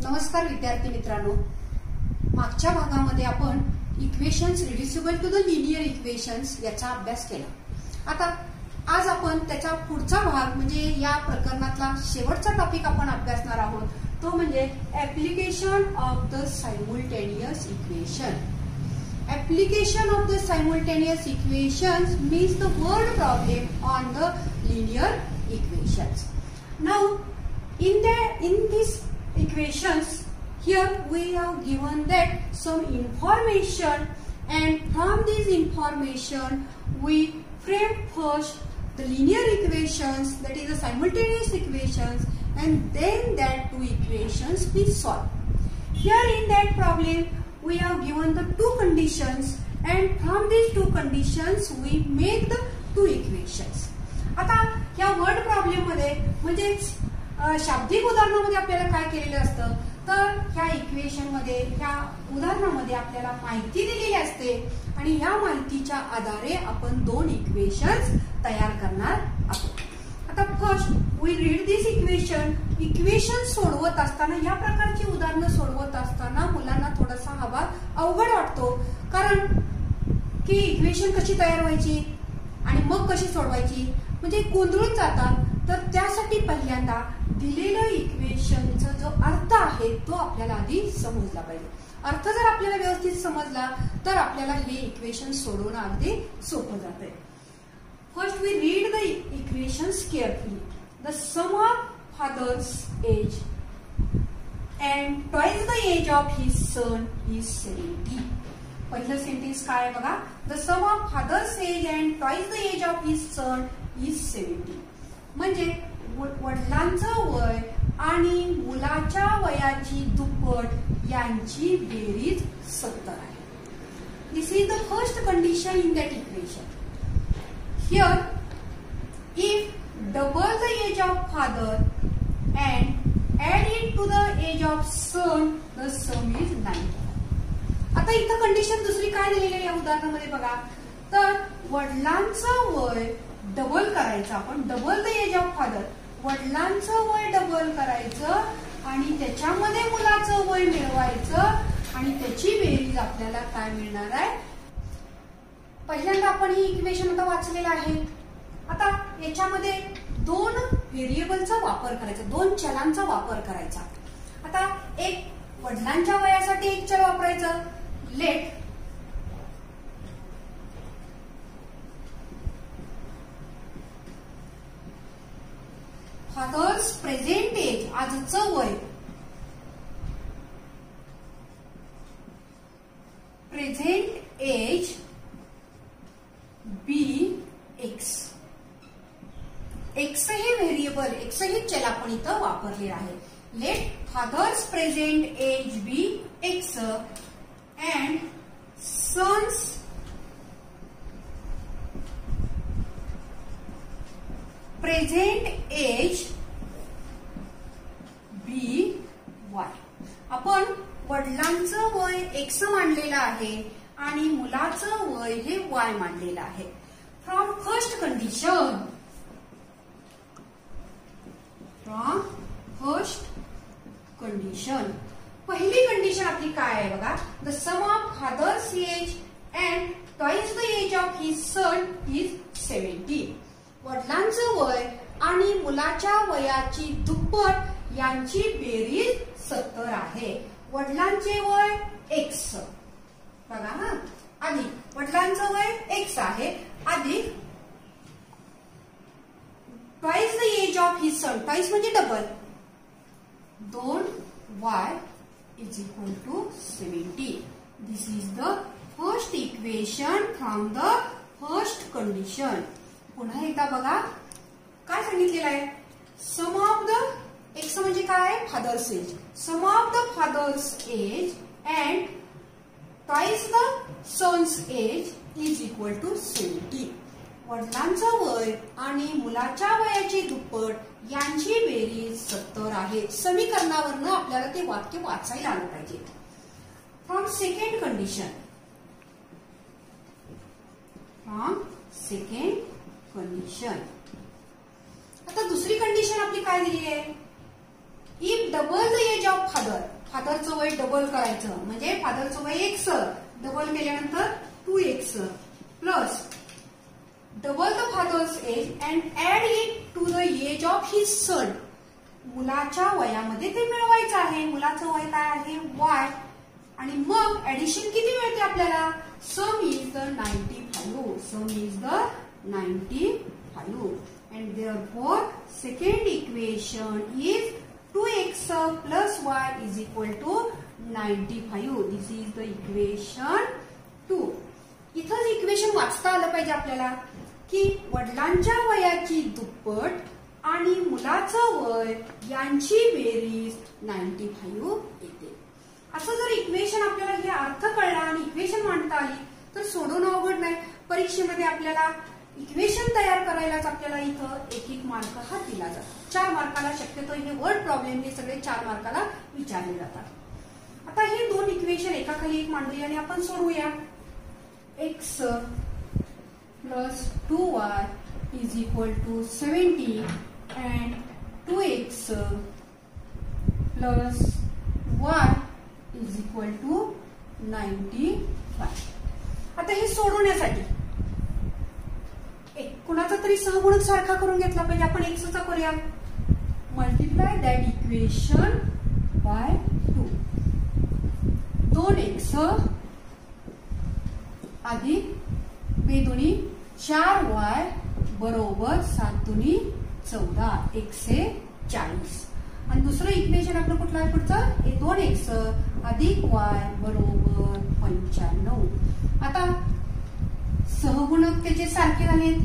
नमस्कार विद्यार्थी मित्रांनो, मागच्या भागामध्ये आपण equations reducible to the linear equations याचा अभ्यास केला। आता आज आपण त्याचा पुढचा भाग म्हणजे या प्रकरणातला शेवटचा टॉपिक आपण अभ्यासणार आहोत, तो म्हणजे application of the simultaneous equation. Application of the simultaneous equations means the word problem on the linear equations. Now, in these equations, here we have given that some information, and from this information we frame first the linear equations, that is the simultaneous equations, and then that two equations we solve. Here in that problem we have given the two conditions, and from these two conditions we make the two equations. आता या word problem मध्ये म्हणजे शाब्दिक उदाहरणामध्ये आपल्याला काय केलेलं असतं, तर ह्या इक्वेशन मध्ये ह्या उदाहरणामध्ये आपल्याला माहिती दिलेली असते आणि या माहितीच्या आधारे आपण दोन इक्वेशन्स तयार करणार आहोत। आता first we read this equation सोडवत असताना या प्रकारची उदाहरणं सोडवत असताना मुलांना थोडासा हा भाग अवघड वाटतो, कारण की इक्वेशन कशी तयार व्हायची आणि मग कशी सोडवायची म्हणजे गोंधळून जातात। तर त्यासाठी पहिल्यांदा दिलेलं इक्वेशनचा जो अर्थ आहे तो आपल्याला आधी समजला पाहिजे। अर्थ जर आपल्याला व्यवस्थित समजला तर आपल्याला हे इक्वेशन सोडवणं अगदी सोपं जातंय। First we read the equations carefully. The sum of father's age and twice the age of his son is 70. पहिलं सेंटेन्स काय आहे बघा, The sum of father's age and twice the age of his son is 70. म्हणजे वडिलांचं वय आणि मुलाच्या वयाची दुप्पट यांची बेरीज 70 आहे। This is the first condition in that equation. Here, if double the age of father and add it to the age of son, the sum is 90. आता इथं कंडिशन दुसरी काय दिलेली आहे या उदाहरणामध्ये बघा, तर वडिलांचं वय डबल करायचं, आपण double the age of father, वडिलांचं वय डबल करायचं आणि त्याच्यामध्ये मुलाचं वय मिळवायचं आणि त्याची बेरीज आपल्याला काय मिळणार आहे। पहिल्यांदा आपण ही इक्वेशन आता वाचलेलं आहे। आता याच्यामध्ये दोन व्हेरिएबलचा वापर करायचा, दोन चलांचा वापर करायचा। आता एक वडिलांच्या वयासाठी एक चल वापरायचं, लेट फादर्स प्रेझेंट एज, आजचं वय, present age be x. X हे व्हेरिएबल, एक्स हे चल आपण इथं वापरले आहे। Let father's present age be x and son's present age be y. आपण वडिलांचं वय एक्स मानलेलं आहे आणि मुलाचं वय हे वाय मानलेलं आहे। फ्रॉम फर्स्ट कंडिशन पहिली कंडिशन आपली काय आहे बघा, the sum of father's age and twice the age of his son is 70. वडिलांचं वय आणि मुलाच्या वयाची दुप्पट यांची बेरीज 70 आहे। वडिलांचे वय एक्स बघा हा, अधिक वडिलांचं वय एक्स आहे, अधिक twice the age of his son, twice म्हणजे double, 2y is equal to 70. This is the first equation from the first condition. पुन्हा एकदा बघा काय सांगितलेलं आहे, सम ऑफ द एक्स म्हणजे काय, father's age, sum of the father's age and twice the son's age is equal to 70. वडिलांचं वय आणि मुलाच्या वयाची दुप्पट यांची बेरीज 70 आहे। समीकरणावरनं आपल्याला ते वाक्य वाचायला आलं पाहिजे। फ्रॉम सेकंड कंडिशन आता दुसरी कंडिशन आपली काय दिली आहे, if double the age of father, फादरचं वय डबल करायचं, म्हणजे फादरचं वय x डबल केल्यानंतर 2x plus double the father's age and add it to the age of his son. मुलाच्या वयामध्ये ते मिळवायचं आहे. मुलाचं वय काय आहे y, आणि मग ऍडिशन किती मिळते आपल्याला? सम is the 95. Some is the 95 and therefore second equation is 2x plus y is equal to 95. This is the equation 2. इथंच इक्वेशन वाचता आलं पाहिजे आपल्याला की वडिलांच्या वयाची दुप्पट आणि मुलाचं वय यांची बेरीज 95 येते. असं जर इक्वेशन आपल्याला हे अर्थ कळला आणि इक्वेशन मांडता आली तर सोडवणं अवघड नाही. परीक्षेमध्ये आपल्याला इक्वेशन तयार करायलाच आपल्याला इथं 1 मार्क हा दिला जातो. 4 मार्काला शक्यतो हे वर्ड प्रॉब्लेम हे सगळे 4 मार्काला विचारले जातात. आता हे दोन इक्वेशन एकाखाली एक मांडूया आणि आपण सोडवूया. x plus 2y is equal to 70 and 2x plus y is equal to 95. आता हे सोडवण्यासाठी कुणाचा तरी सहगुणक सारखा करून घेतला पाहिजे. आपण x चा करूया. Multiply that equation by 2. 2x अधिक 2 दुनी 4y बरोबर 7 दुनी 14 140. आणि दुसरं इक्वेशन आपलं कुठलं आहे पुढचं? 2x अधिक y बरोबर 95. आता सहगुणक त्याचे सारखे झालेत.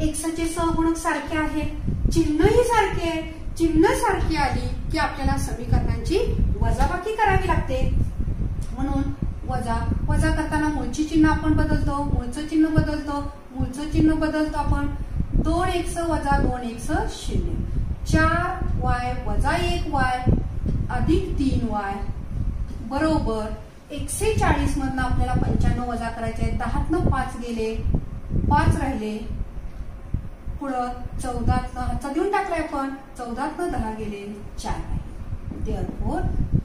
x चे सहगुणक सारखे आहेत, चिन्हही सारखे आहे. चिन्ह सारखी आली की आपल्याला समीकरणांची वजाबाकी करावी लागते. म्हणून वजा करताना मूळची चिन्ह आपण बदलतो, मूळचं चिन्ह बदलतो, मूळचं चिन्ह बदलतो आपण. 2x वजा 2x 0. 4y वजा 1y अधिक 3y बरोबर 140 मधनं आपल्याला 95 वजा करायचे आहे. 10तनं 5 गेले, 5 राहिले. पुढं 14तनं हातचा देऊन टाकलाय आपण. 14तनं 10 गेले, 4 राहिले. Therefore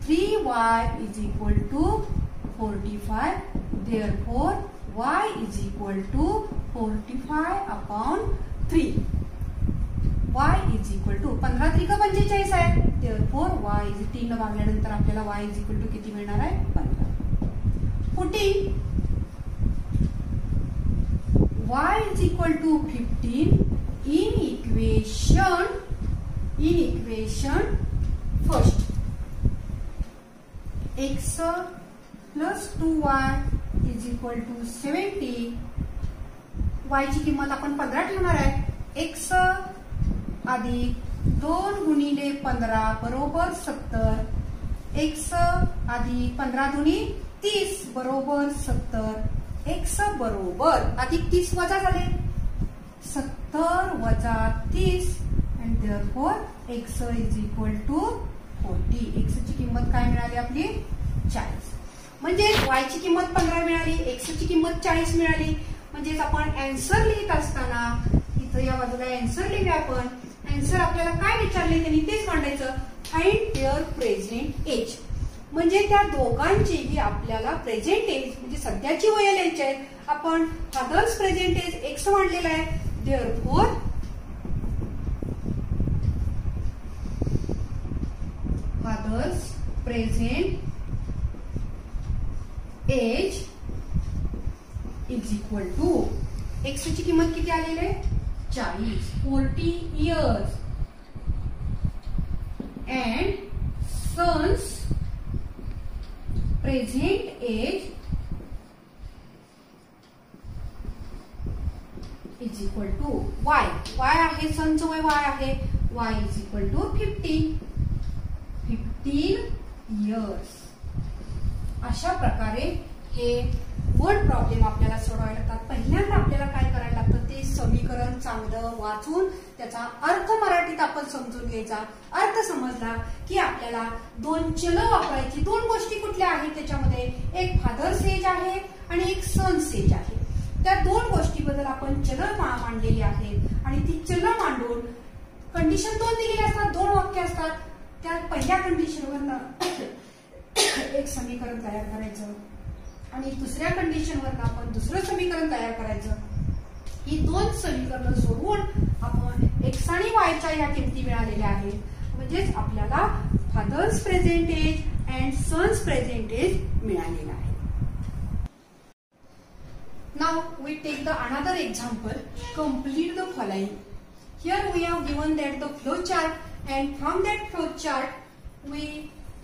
3y is equal to 45. Therefore y is equal to 45 upon 3. y is equal to 15 3 45 आहे. Therefore y is 3 भागल्यानंतर आपल्याला y is equal to किती मिळणार आहे? 15. Putting y is equal to 15 in equation first. x plus 2y is equal to 70. y ची किंमत आपण 15 ठेवणार आहे. x अधिक 2 गुणिले 15 बरोबर 70. x अधिक 15 दुनी 30 बरोबर 70. x बरोबर अधिक 30 वजा झाले 70 वजा 30 and therefore x is equal to 40. x ची किंमत काय मिळाली आपली? 40. म्हणजे y ची किंमत 15 मिळाली, x ची किंमत 40 मिळाली. म्हणजेच आपण आन्सर लिहित असताना इथं या बाजूला आन्सर लिहूया आपण. आन्सर आपल्याला काय विचारले त्यांनी तेच मांडायचं. Find their present age. म्हणजे त्या दोघांचीही आपल्याला प्रेझेंट एज म्हणजे सध्याची वय लिहायची आहे. आपण फादर्स प्रेझेंट एज x मांडलेला आहे. Therefore father's present age is equal to x ची किंमत किती आलेली आहे? 40 years and son's present age is equal to y. y आहे, sonचं वय y आहे. y is equal to 15 years. अशा प्रकारे हे वर्ड प्रॉब्लेम आपल्याला सोडवायला लागतात. पहिल्यांदा आपल्याला काय करायला लागतं ते समीकरण चांगलं वाचून त्याचा अर्थ मराठीत आपण समजून घ्यायचा. अर्थ समजला की आपल्याला 2 चल वापरायची. 2 गोष्टी कुठल्या आहेत त्याच्यामध्ये? एक फादर्स एज आहे आणि एक सन्स एज आहे. त्या 2 गोष्टीबद्दल आपण चल मांडलेली आहेत आणि ती चल मांडून कंडिशन 2 दिलेली असतात. 2 वाक्य असतात. त्या पहिल्या कंडिशनवर एक समीकरण तयार करायचं आणि दुसऱ्या कंडिशनवर आपण दुसरं समीकरण तयार करायचं. ही दोन समीकरणं सोडवून आपण एक्स आणि वायच्या ह्या किमती मिळालेल्या आहेत. म्हणजेच आपल्याला father's present age and son's present age मिळालेला आहे. Now we take the another example. Complete the following. Here we have given that the flow chart, and from that flow chart we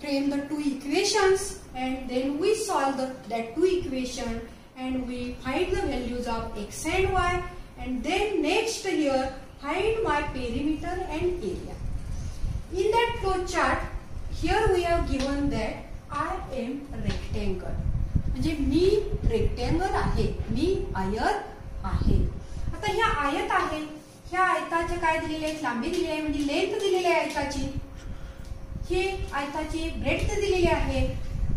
frame the two equations, and then we solve that two equation, and we find the values of x and y, and then next here find my perimeter and area. In that flow chart, here we have given that I am rectangle. म्हणजे मी rectangle आहे, मी आयत आहे. आता ह्या आयत आहे, ह्या आयताचे काय दिलेले आहे, लांबी दिलेली आहे म्हणजे लेंथ दिलेली आहे आयताची. ही आयताची ब्रेड्थ दिलेली आहे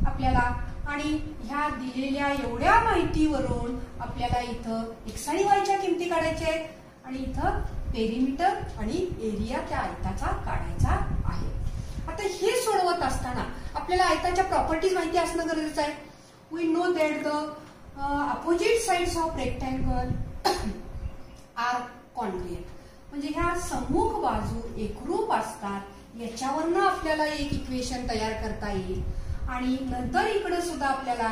आपल्याला, आणि ह्या दिलेल्या एवढ्या माहितीवरून आपल्याला इथं एक्स आणि वायच्या किमती काढायच्या आहेत आणि इथं पेरिमीटर आणि एरिया त्या आयताचा काढायचा आहे. आता हे सोडवत असताना आपल्याला आयताच्या प्रॉपर्टीज माहिती असणं गरजेचं आहे. We know that the opposite sides of rectangle are congruent. म्हणजे ह्या सम्मुख बाजू एकरूप असतात. याच्यावरनं आपल्याला एक इक्वेशन तयार करता येईल आणि नंतर इकडे सुद्धा आपल्याला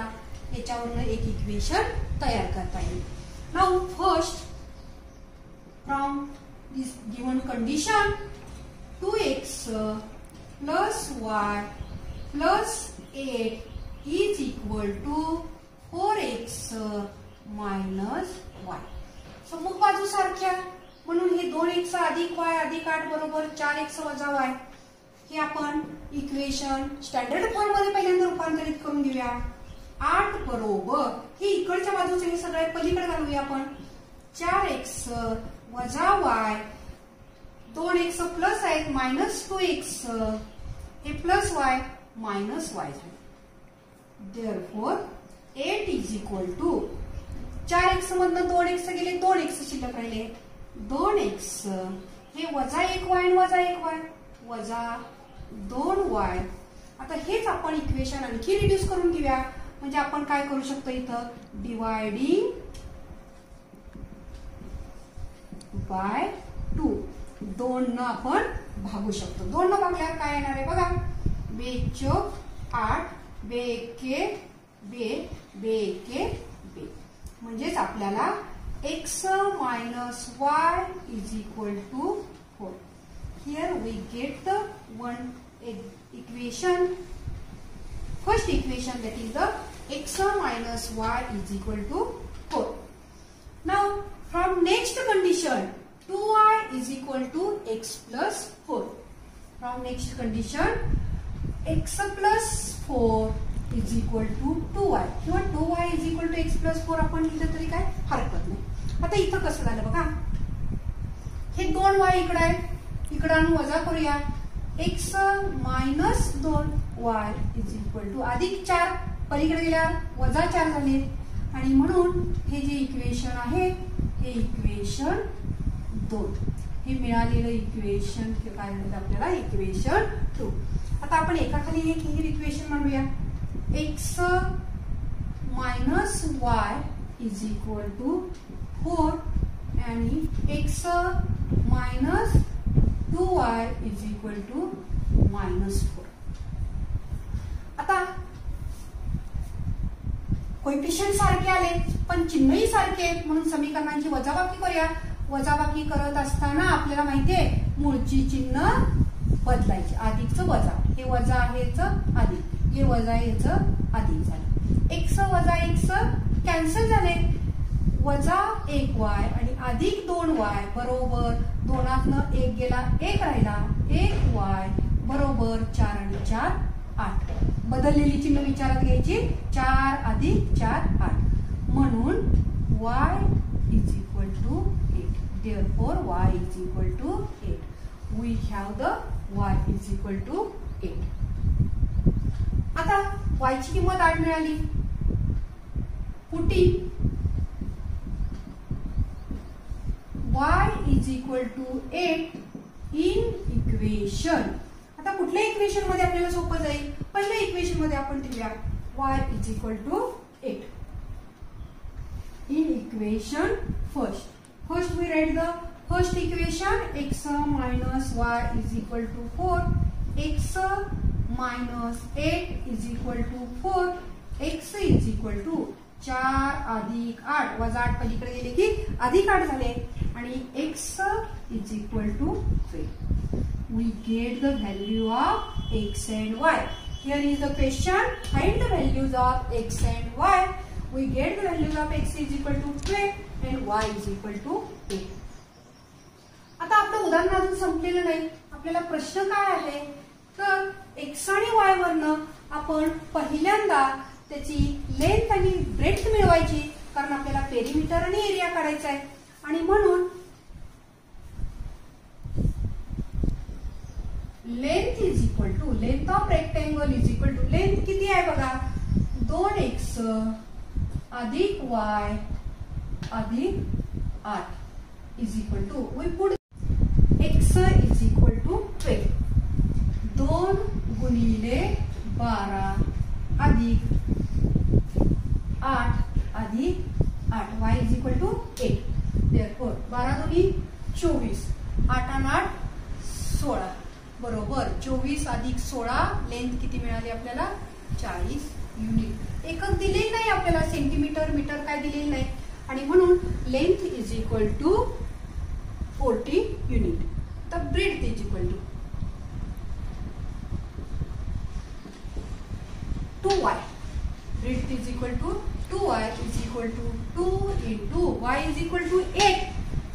याच्यावरनं एक इक्वेशन तयार करता येईल. Now first from this given condition 2x plus y plus 8 is equal to 4x minus y. सम्मुख बाजू सारख्या म्हणून हे 2x अधिक y अधिक 8 बरोबर 4x वजा y. हे आपण इक्वेशन स्टँडर्ड फॉर्म मध्ये पहिल्यांदा रूपांतरित करून घेऊया. 8 बरोबर हे इकडच्या बाजूचे हे सगळे पलीकडे घालूया आपण. 4x वजा y, 2x प्लस आहे मायनस 2x, हे प्लस y मायनस y झाले. Therefore 8 is equal to 4x मधनं 2x गेले, 2x शिल्लक राहिले. 2x हे वजा 1y आणि वजा 1y वजा 2y. आता हेच आपण इक्वेशन आणखी रिड्यूस करून घेऊया. म्हणजे आपण काय करू शकतो इथं डिवायडिंग बाय 2, 2 न आपण भागू शकतो. 2 न भागल्यावर काय येणार आहे बघा. 2 चौक 8, 2 एके 2, 2 एके 2. म्हणजेच आपल्याला x minus y is equal to 4. Here we get the one equation, first equation, that is the x minus y is equal to 4. Now from next condition 2y is equal to x plus 4. From next condition x plus 4 is equal to 2y किंवा 2y is equal to x plus 4 आपण लिहिलं तरी काय हरकत नाही. आता इथं कसं झालं बघा. हे 2y इकडे आहे, इकडे आणून वजा करूया. x minus 2y is equal to अधिक 4 पलीकडे गेल्यावर वजा 4 झाले आणि म्हणून हे जे इक्वेशन आहे हे इक्वेशन 2. हे मिळालेलं इक्वेशन काय म्हणतात आपल्याला इक्वेशन 2. आता आपण एकाखाली एक ही इक्वेशन मांडूया. x minus y is equal to 4 आणि x minus 2y is equal to minus 4. आता कोएफिशियंट सारखे आले पण चिन्हही सारखे आहेत म्हणून समीकरणांची वजाबाकी करूया. वजाबाकी करत असताना आपल्याला माहितीये मूळची चिन्ह बदलायची. अधिकचं वजा, हे वजा हेच अधिक, हे वजा हेच अधिक झालं. x वजा x कॅन्सल झाले. वजा 1y आणि अधिक 2y बरोबर 2तनं 1 गेला 1 राहिला. 1y बरोबर 4 आणि 4 8. बदललेली चिन्ह विचारात घ्यायची. 4 अधिक 4 8 म्हणून y is equal to 8. Therefore y is equal to 8. We have the y is equal to 8. आता y ची किंमत 8 मिळाली. पुटी y is equal to 8 in equation. आता कुठल्या इक्वेशन मध्ये आपल्याला सोपं जाईल? पहिल्या इक्वेशन मध्ये आपण ठेवूया y is equal to 8. In equation first we write the first equation x minus y is equal to 4, x minus 8 is equal to 4, x is equal to 4 अधिक 8 वजा 8 पलीकडे गेले की अधिक 8 झाले आणि x is equal to 3. We get the value of x and y. Here is the question. Find the values of x and y. We get the values of x is equal to 12 and y is equal to 8. आता आपलं उदाहरण अजून संपलेलं नाही. आपल्याला प्रश्न काय आहे तर x आणि y वरनं आपण पहिल्यांदा त्याची लेंथ आणि ब्रेड्थ मिळवायची कारण आपल्याला पेरिमीटर आणि एरिया काढायचा आहे आणि म्हणून length is equal to length of rectangle is equal to length किती आहे बघा 2x अधिक y अधिक 8 is equal to we put x is equal to 12 2 गुणिले 12 अधिक 8 अधिक 8 y is equal to 8. therefore 12 दुनी 24 8 आणि 8 16 बरोबर 24 अधिक 16 लेंथ किती मिळाली आपल्याला 40 युनिट. एकक दिलेली नाही आपल्याला सेंटीमीटर मीटर काय दिलेली नाही आणि म्हणून length is equal to 40 unit. तर breadth is equal to 2y. breadth is equal to 2y is equal to 2 into y is equal to 8.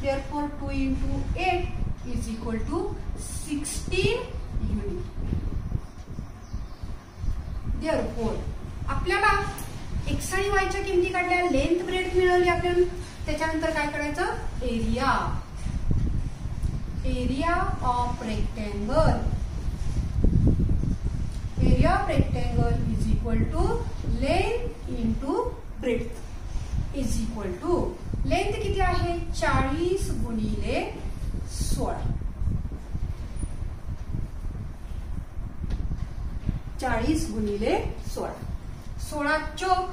Therefore 2 into 8 is equal to 16 unit. Therefore आपल्याला x आणि y च्या किमती काढल्या length breadth मिळवली आपण त्याच्यानंतर काय करायचं area of rectangle is equal to length into breadth is equal to length किती आहे 40 गुणिले 16 40 गुणिले 16 16 चौक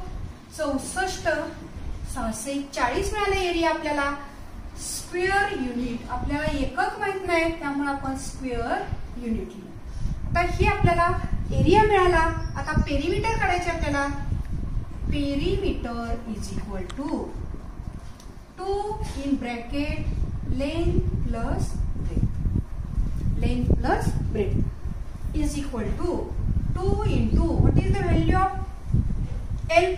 64 640 मिळाले एरिया आपल्याला. स्क्वेअर युनिट आपल्याला एकक माहित नाही त्यामुळे आपण स्क्वेअर युनिट लिहिलं. तर ही आपल्याला एरिया मिळाला. आता पेरिमीटर काढायचे आपल्याला. Perimeter is equal to 2 in bracket length plus breadth is equal to 2 into what is the value of L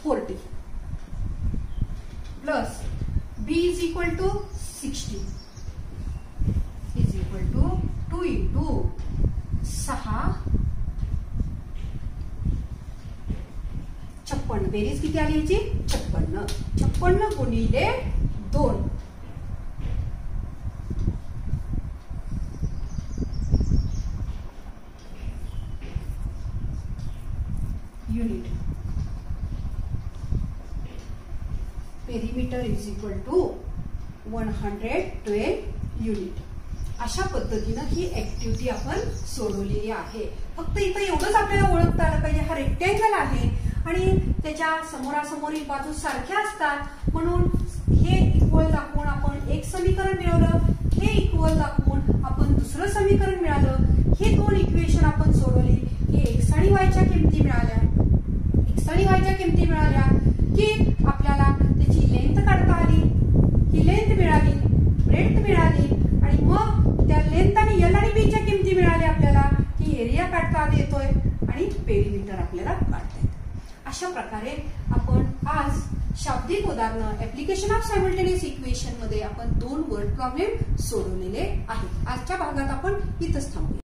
40 plus B is equal to 60 is equal to 2 into 6 56 बेरीज किती आली याची 56 गुणिले 2 unit. Perimeter is equal to 112 unit. अशा पद्धतीनं ही activity आपण सोडवलेली आहे. फक्त इथं एवढंच आपल्याला ओळखता आलं पाहिजे हा रेक्टेंगल आहे आणि त्याच्या समोरासमोरील बाजू सारख्या असतात म्हणून हे इक्वल दाखवून आपण एक समीकरण मिळवलं. हे इक्वल दाखवून आपण दुसरं समीकरण मिळालं. हे दोन इक्वेशन आपण सोडवली की एक्स आणि वायच्या किमती मिळाल्या. एक्स आणि वायच्या किमती मिळाल्या की आपल्याला त्याची लेंथ काढता आली. ही लेंथ मिळाली ब्रेड्थ मिळाली आणि मग त्या लेंथ आणि एल आणि बी च्या किमती मिळाल्या आपल्याला की एरिया काढता आला येतोय आणि पेरिमीटर आपल्याला काढता येतं. अशा प्रकारे आपण आज शाब्दिक उदाहरण ऍप्लिकेशन ऑफ सायमल्टेनियस इक्वेशन मध्ये आपण 2 वर्ड प्रॉब्लेम सोडवलेले आहेत. आजच्या भागात आपण इथंच थांबू.